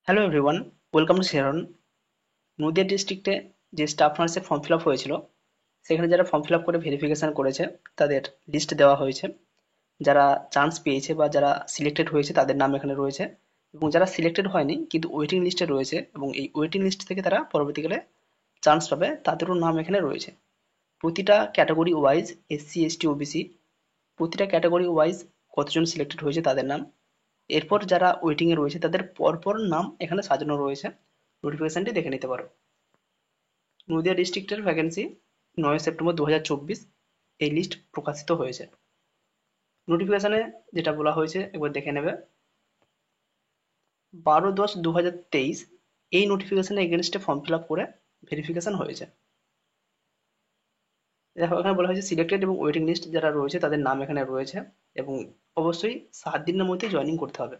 Hello everyone, welcome to Sharon. Nadia ডিস্ট্রিক্টে যে staff নার্সের ফর্ম ফিল আপ হয়েছিল, সেখানে যারা ফর্ম ফিল আপ করে ভেরিফিকেশন করেছে তাদের লিস্ট দেওয়া হয়েছে। যারা চান্স পেয়েছে বা যারা সিলেক্টেড হয়েছে তাদের নাম এখানে রয়েছে, এবং যারা সিলেক্টেড হয়নি কিন্তু ওয়েটিং লিস্টে রয়েছে এবং এই ওয়েটিং লিস্ট থেকে তারা পরবর্তীকালে চান্স পাবে, তাদেরও নাম এখানে রয়েছে। প্রতিটা category wise, SC ST OBC, প্রতিটা ক্যাটাগরি ওয়াইজ কতজন সিলেক্টেড হয়েছে তাদের নাম, এরপর যারা ওয়েটিং এ রয়েছে তাদের পরপর নাম এখানে সাজানো রয়েছে। নোটিফিকেশনটি দেখে নিতে পারো। নদিয়া ডিস্ট্রিক্টের ভ্যাকেন্সি 9 সেপ্টেম্বর 2024 এই লিস্ট প্রকাশিত হয়েছে। নোটিফিকেশনে যেটা বলা হয়েছে একবার দেখে নেবে। 12/10/2023 এই নোটিফিকেশনের এগেনস্টে ফর্ম ফিল আপ করে ভেরিফিকেশন হয়েছে। দেখো এখানে বলা হয়েছে সিলেক্টেড এবং ওয়েটিং লিস্ট যারা রয়েছে তাদের নাম এখানে রয়েছে, এবং অবশ্যই 7 দিনের মধ্যে জয়েনিং করতে হবে।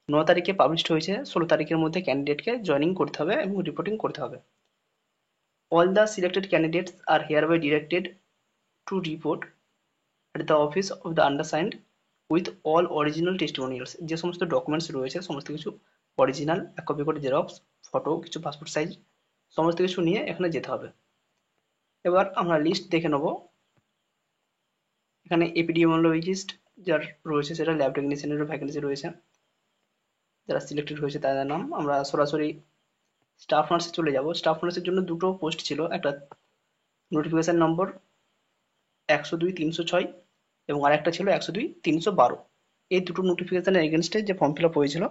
9 তারিখে পাবলিশড হয়েছে, 16 তারিখের মধ্যে ক্যান্ডিডেটকে জয়েনিং করতে হবে এবং রিপোর্টিং করতে হবে। All the selected candidates are hereby directed to report at the office of the undersigned with all original testimonials। যে সমস্ত ডকুমেন্টস রয়েছে সমস্ত কিছু অরিজিনাল, এক কপি করে জেরক্স, ফটো, কিছু পাসপোর্ট সাইজ, সমস্ত কিছু নিয়ে এখানে যেতে হবে। এবার আমরা লিস্ট দেখে নেব। এখানে এপিডিমিওলজিস্ট যার রয়েছে সেটা, ল্যাব টেকনিশিয়ানেরও ভ্যাকেন্সি রয়েছে। যারা সিলেক্টেড হয়েছে তাদের নাম। আমরা সরাসরি স্টাফ নার্সে চলে যাব। স্টাফ নার্সের জন্য দুটো পোস্ট ছিল, একটা নোটিফিকেশন নম্বর 102-306 এবং আরেকটা ছিল 102-312। এই দুটো নোটিফিকেশনের এগেনস্টে যে ফর্ম ফিল আপ হয়েছিল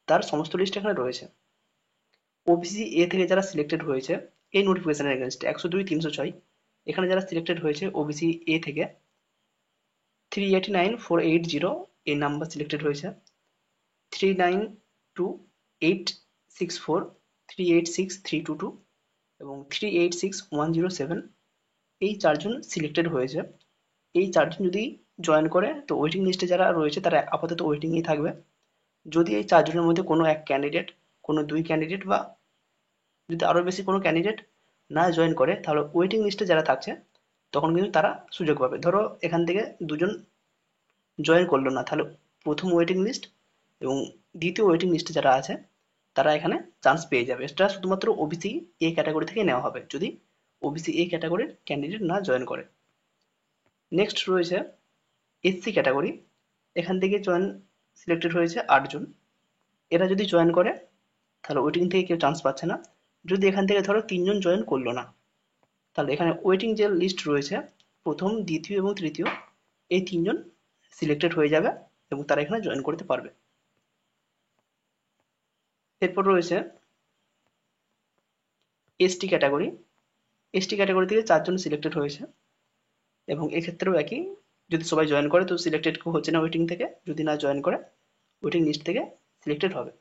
তার সমস্ত লিস্ট এখানে রয়েছে। ওবিসি এ থেকে যারা সিলেক্টেড হয়েছে এই নোটিফিকেশনের এগেনস্টে 102-306, এখানে যারা সিলেক্টেড হয়েছে ওবিসি এ থেকে 389,480 এই নাম্বার সিলেক্টেড হয়েছে, 392,864,386,322 এবং 386,107 এই চারজন সিলেক্টেড হয়েছে। এই চারজন যদি জয়েন করে তো ওয়েটিং লিস্টে যারা রয়েছে তারা আপাতত ওয়েটিংয়েই থাকবে। যদি এই চারজনের মধ্যে কোনো এক ক্যান্ডিডেট, কোনো দুই ক্যান্ডিডেট বা যদি আরো বেশি কোনো ক্যান্ডিডেট না জয়েন করে তাহলে ওয়েটিং লিস্টে যারা থাকছে তখন কিন্তু তারা সুযোগ পাবে। ধরো এখান থেকে দুজন জয়েন করলো না, তাহলে প্রথম ওয়েটিং লিস্ট এবং দ্বিতীয় ওয়েটিং লিস্টে যারা আছে তারা এখানে চান্স পেয়ে যাবে। এটা শুধুমাত্র ওবিসি এ ক্যাটাগরি থেকে নেওয়া হবে যদি ওবিসি এ ক্যাটাগরির ক্যান্ডিডেট না জয়েন করে। নেক্সট রয়েছে এসসি ক্যাটাগরি। এখান থেকে জয়েন সিলেক্টেড হয়েছে 8 জন। এরা যদি জয়েন করে তাহলে ওয়েটিং থেকে কেউ চান্স পাচ্ছে না। যদি এখান থেকে ধরো 3 জন জয়েন করলো না, তাহলে এখানে ওয়েটিং যে লিস্ট রয়েছে প্রথম, দ্বিতীয় এবং তৃতীয়, এই 3 জন সিলেক্টেড হয়ে যাবে এবং তারা এখানে জয়েন করতে পারবে। এরপর রয়েছে এসটি ক্যাটাগরি। এসটি ক্যাটাগরি থেকে 4 জন সিলেক্টেড হয়েছে এবং এক্ষেত্রেও একই, যদি সবাই জয়েন করে তো সিলেক্টেড কেউ হচ্ছে না ওয়েটিং থেকে, যদি না জয়েন করে ওয়েটিং লিস্ট থেকে সিলেক্টেড হবে।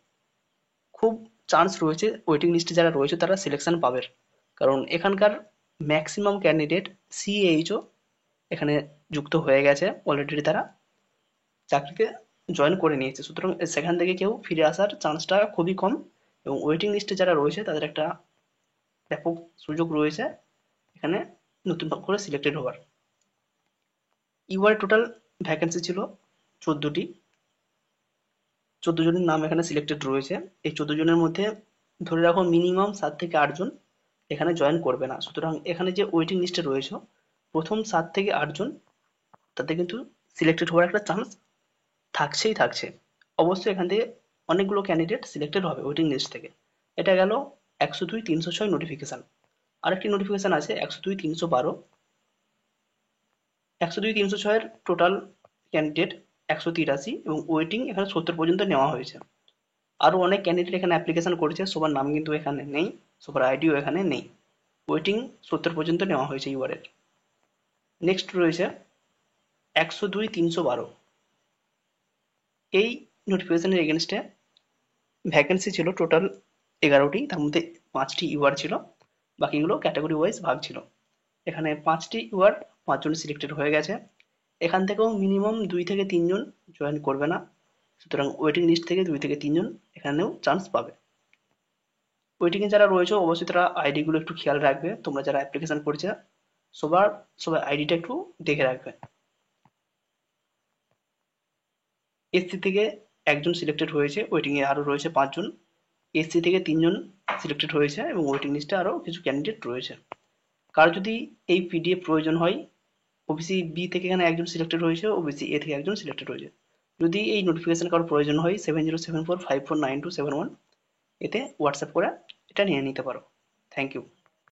খুব চান্স রয়েছে ওয়েটিং লিস্টে যারা রয়েছে তারা সিলেকশন পাবে, কারণ এখানকার ম্যাক্সিমাম ক্যান্ডিডেট সিএইচও এখানে যুক্ত হয়ে গেছে অলরেডি, তারা চাকরিতে জয়েন করে নিয়েছে। সুতরাং সেখান থেকে কেউ ফিরে আসার চান্সটা খুবই কম, এবং ওয়েটিং লিস্টে যারা রয়েছে তাদের একটা ব্যাপক সুযোগ রয়েছে এখানে নতুন করে সিলেক্টেড হওয়ার। ইউআর টোটাল ভ্যাকেন্সি ছিল 14টি। 14 জনের নাম এখানে সিলেক্টেড রয়েছে। এই 14 জনের মধ্যে ধরে রাখো মিনিমাম 7 থেকে 8 জন এখানে জয়েন করবে না। সুতরাং এখানে যে ওয়েটিং লিস্টে রয়েছে প্রথম 7 থেকে 8 জন তাতে কিন্তু সিলেক্টেড হওয়ার একটা চান্স থাকছেই থাকছে। অবশ্যই এখান থেকে অনেকগুলো ক্যান্ডিডেট সিলেক্টেড হবে ওয়েটিং লিস্ট থেকে। এটা গেল 102-306 নোটিফিকেশন। আরেকটি নোটিফিকেশন আছে 102-312। 102-306 টোটাল ক্যান্ডিডেট 183 এবং ওয়েটিং এখানে 70 পর্যন্ত নেওয়া হয়েছে। আরো অনেক ক্যান্ডিডেট এখানে অ্যাপ্লিকেশন করেছে, সবার নাম কিন্তু এখানে নেই, সবার আইডিও এখানে নেই। ওয়েটিং 70 পর্যন্ত নেওয়া হয়েছে ইউআর এর। নেক্সট রয়েছে 102-312। এই নোটিফিকেশনের এগেনস্টে ভ্যাকেন্সি ছিল টোটাল 11টি, তার মধ্যে 5টি ইউআর ছিল, বাকিগুলো ক্যাটাগরি ওয়াইজ ভাগ ছিল। এখানে 5টি ইউআর 5 জন সিলেক্টেড হয়ে গেছে। এখান থেকেও মিনিমাম 2 থেকে 3 জন জয়েন করবে না, সুতরাং ওয়েটিং লিস্ট থেকে 2 থেকে 3 জন এখানেও চান্স পাবে। ওয়েটিং এ যারা রয়েছে অবশ্যই তারা আইডি গুলো একটু খেয়াল রাখবে, তোমরা যারা অ্যাপ্লিকেশন করছে সবার আইডিটা একটু দেখে রাখবে। এসসি থেকে একজন সিলেক্টেড হয়েছে, ওয়েটিংয়ে আরও রয়েছে 5 জন, এসসি থেকে 3 জন সিলেক্টেড হয়েছে এবং ওয়েটিং লিস্টে আরও কিছু ক্যান্ডিডেট রয়েছে। কারো যদি এই পিডিএফ প্রয়োজন হয়, ওবিসি বি থেকে এখানে একজন সিলেক্টেড হয়েছে, ওবিসি এ থেকে একজন সিলেক্টেড হয়েছে। যদি এই নোটিফিকেশন কারো প্রয়োজন হয় 7074549271 এতে হোয়াটসঅ্যাপ করে এটা নিয়ে নিতে পারো। Thank you.